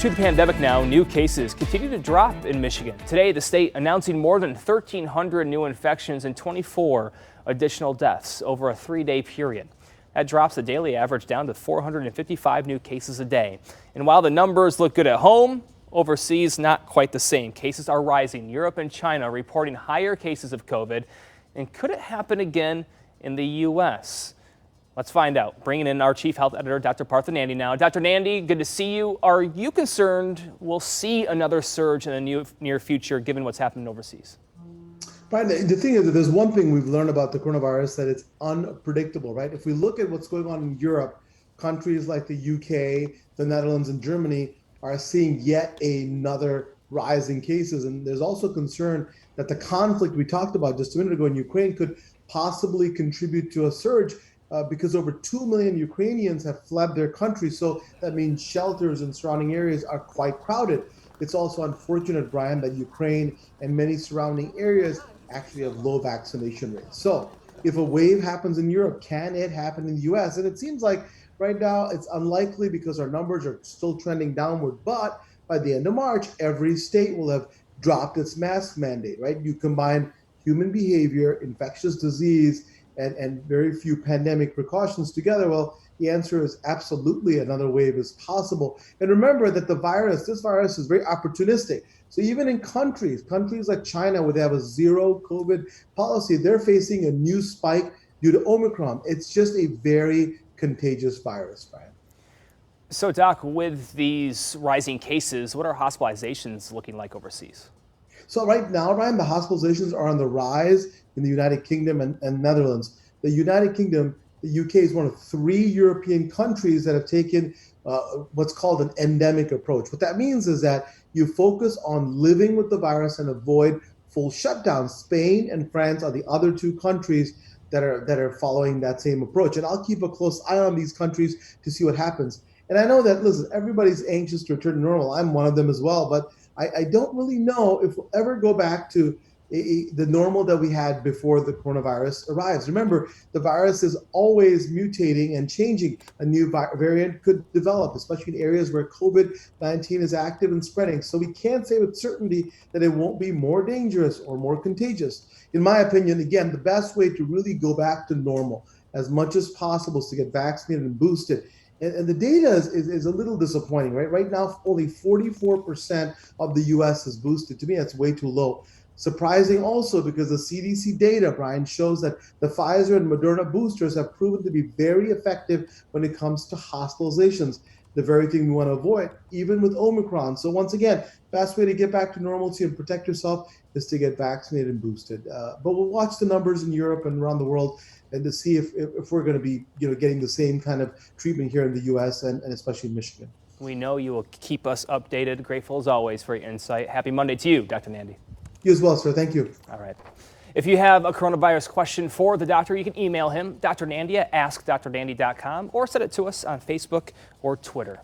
To the pandemic now, new cases continue to drop in Michigan. Today, the state announcing more than 1,300 new infections and 24 additional deaths over a 3-day period. That drops the daily average down to 455 new cases a day. And while the numbers look good at home, overseas, not quite the same. Cases are rising. Europe and China reporting higher cases of COVID. And could it happen again in the U.S.? Let's find out. Bringing in our chief health editor, Dr. Partha Nandi now. Dr. Nandi, good to see you. Are you concerned we'll see another surge in the near future given what's happening overseas? Brian, the thing is that there's one thing we've learned about the coronavirus, that it's unpredictable, right? If we look at what's going on in Europe, countries like the UK, the Netherlands, and Germany are seeing yet another rise in cases. And there's also concern that the conflict we talked about just a minute ago in Ukraine could possibly contribute to a surge because over 2 million Ukrainians have fled their country. So that means shelters in surrounding areas are quite crowded. It's also unfortunate, Brian, that Ukraine and many surrounding areas actually have low vaccination rates. So if a wave happens in Europe, can it happen in the US? And it seems like right now it's unlikely because our numbers are still trending downward. But by the end of March, every state will have dropped its mask mandate, right? You combine human behavior, infectious disease, and very few pandemic precautions together, well, the answer is absolutely another wave is possible. And remember that this virus is very opportunistic. So even in countries like China, where they have a zero COVID policy, they're facing a new spike due to Omicron. It's just a very contagious virus, Brian. So, Doc, with these rising cases, what are hospitalizations looking like overseas? So right now, Ryan, the hospitalizations are on the rise in the United Kingdom and Netherlands. The United Kingdom, the UK is one of 3 European countries that have taken what's called an endemic approach. What that means is that you focus on living with the virus and avoid full shutdowns. Spain and France are the other 2 countries that are following that same approach. And I'll keep a close eye on these countries to see what happens. And I know that, listen, everybody's anxious to return to normal. I'm one of them as well, but I don't really know if we'll ever go back to the normal that we had before the coronavirus arrives. Remember, the virus is always mutating and changing. A new variant could develop, especially in areas where COVID-19 is active and spreading. So we can't say with certainty that it won't be more dangerous or more contagious. In my opinion, again, the best way to really go back to normal as much as possible is to get vaccinated and boosted. And the data is a little disappointing, right? Right now, only 44% of the U.S. is boosted. To me, that's way too low. Surprising also because the CDC data, Brian, shows that the Pfizer and Moderna boosters have proven to be very effective when it comes to hospitalizations, the very thing we want to avoid, even with Omicron. So once again, best way to get back to normalcy and protect yourself is to get vaccinated and boosted. But we'll watch the numbers in Europe and around the world and to see if we're going to be getting the same kind of treatment here in the U.S. and especially in Michigan. We know you will keep us updated. Grateful as always for your insight. Happy Monday to you, Dr. Nandi. You as well, sir. Thank you. All right. If you have a coronavirus question for the doctor, you can email him, Dr. Nandi at askdrnandi.com, or send it to us on Facebook or Twitter.